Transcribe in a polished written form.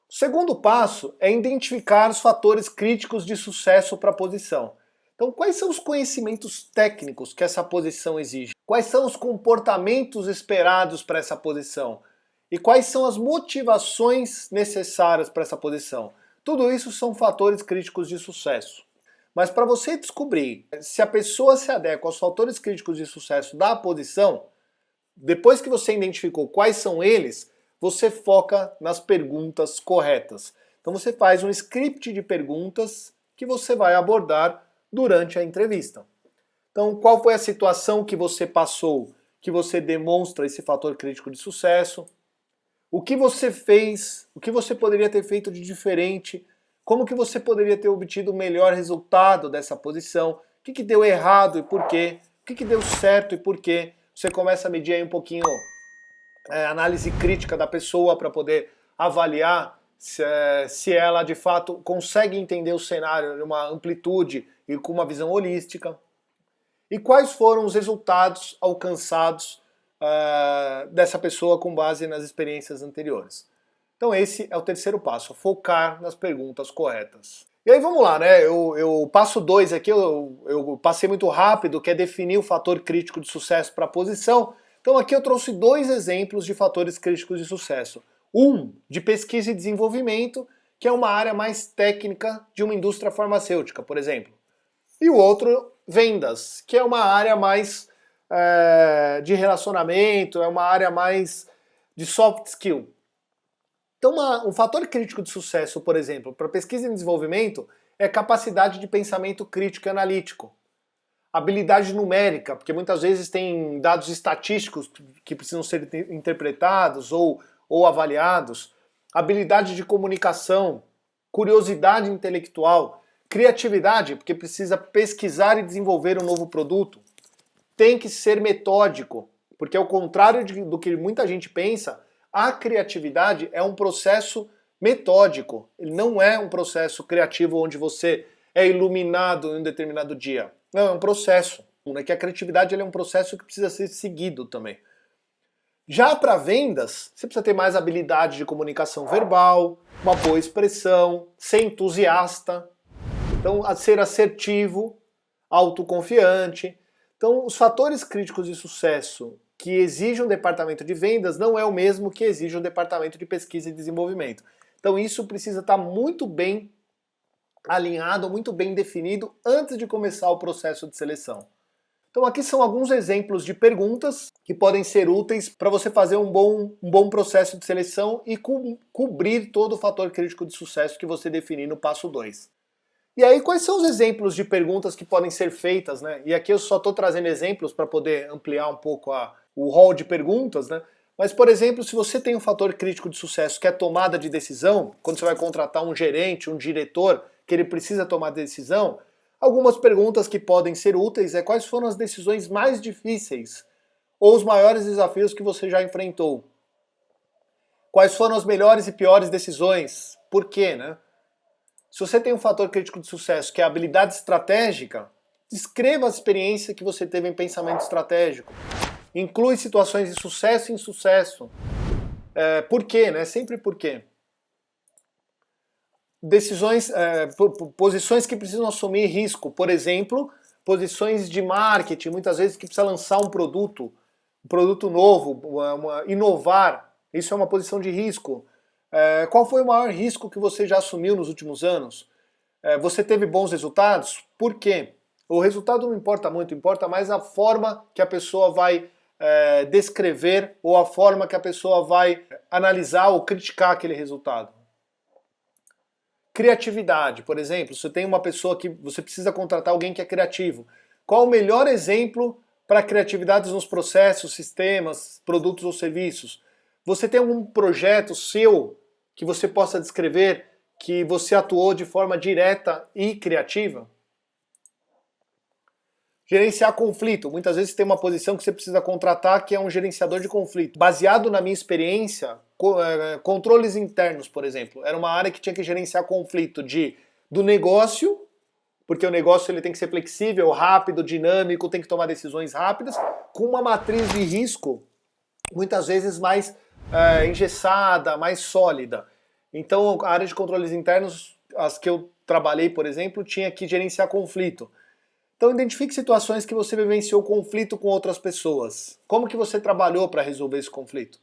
O segundo passo é identificar os fatores críticos de sucesso para a posição. Então, quais são os conhecimentos técnicos que essa posição exige? Quais são os comportamentos esperados para essa posição? E quais são as motivações necessárias para essa posição? Tudo isso são fatores críticos de sucesso. Mas para você descobrir se a pessoa se adequa aos fatores críticos de sucesso da posição, depois que você identificou quais são eles, você foca nas perguntas corretas. Então você faz um script de perguntas que você vai abordar durante a entrevista. Então, qual foi a situação que você passou, que você demonstra esse fator crítico de sucesso? O que você fez? O que você poderia ter feito de diferente? Como que você poderia ter obtido o melhor resultado dessa posição? O que deu errado e por quê? O que deu certo e por quê? Você começa a medir aí um pouquinho a análise crítica da pessoa para poder avaliar se ela de fato consegue entender o cenário numa amplitude e com uma visão holística. E quais foram os resultados alcançados dessa pessoa com base nas experiências anteriores. Então esse é o terceiro passo, focar nas perguntas corretas. E aí vamos lá, né? Eu passo 2 aqui, eu passei muito rápido, que é definir o fator crítico de sucesso para a posição. Então aqui eu trouxe 2 exemplos de fatores críticos de sucesso. Um, de pesquisa e desenvolvimento, que é uma área mais técnica de uma indústria farmacêutica, por exemplo. E o outro, vendas, que é uma área mais de relacionamento, é uma área mais de soft skill. Então um fator crítico de sucesso, por exemplo, para pesquisa e desenvolvimento é capacidade de pensamento crítico e analítico. Habilidade numérica, porque muitas vezes tem dados estatísticos que precisam ser interpretados ou avaliados. Habilidade de comunicação, curiosidade intelectual, criatividade, porque precisa pesquisar e desenvolver um novo produto. Tem que ser metódico, porque ao contrário do que muita gente pensa, a criatividade é um processo metódico. Ele não é um processo criativo onde você é iluminado em um determinado dia. Não, é um processo. Que a criatividade é um processo que precisa ser seguido também. Já para vendas, você precisa ter mais habilidade de comunicação verbal, uma boa expressão, ser entusiasta, então ser assertivo, autoconfiante. Então os fatores críticos de sucesso que exigem um departamento de vendas não é o mesmo que exige um departamento de pesquisa e desenvolvimento. Então isso precisa estar muito bem alinhado, muito bem definido antes de começar o processo de seleção. Então aqui são alguns exemplos de perguntas que podem ser úteis para você fazer um bom processo de seleção e cobrir todo o fator crítico de sucesso que você definir no passo 2. E aí, quais são os exemplos de perguntas que podem ser feitas, né? E aqui eu só estou trazendo exemplos para poder ampliar um pouco o rol de perguntas, né? Mas, por exemplo, se você tem um fator crítico de sucesso que é tomada de decisão, quando você vai contratar um gerente, um diretor, que ele precisa tomar decisão, algumas perguntas que podem ser úteis é quais foram as decisões mais difíceis ou os maiores desafios que você já enfrentou. Quais foram as melhores e piores decisões? Por quê, né? Se você tem um fator crítico de sucesso que é a habilidade estratégica, descreva a experiência que você teve em pensamento estratégico. Inclui situações de sucesso e insucesso. Por quê, né? Sempre por quê. Decisões, posições que precisam assumir risco. Por exemplo, posições de marketing, muitas vezes que precisa lançar um produto novo, inovar. Isso é uma posição de risco. Qual foi o maior risco que você já assumiu nos últimos anos? Você teve bons resultados? Por quê? O resultado não importa muito, importa mais a forma que a pessoa vai descrever ou a forma que a pessoa vai analisar ou criticar aquele resultado. Criatividade, por exemplo, você tem uma pessoa que você precisa contratar alguém que é criativo. Qual o melhor exemplo para criatividades nos processos, sistemas, produtos ou serviços? Você tem algum projeto seu que você possa descrever que você atuou de forma direta e criativa? Gerenciar conflito. Muitas vezes tem uma posição que você precisa contratar que é um gerenciador de conflito. Baseado na minha experiência, controles internos, por exemplo, era uma área que tinha que gerenciar conflito do negócio, porque o negócio ele tem que ser flexível, rápido, dinâmico, tem que tomar decisões rápidas, com uma matriz de risco muitas vezes mais engessada, mais sólida. Então, a área de controles internos, as que eu trabalhei, por exemplo, tinha que gerenciar conflito. Então, identifique situações que você vivenciou conflito com outras pessoas. Como que você trabalhou para resolver esse conflito?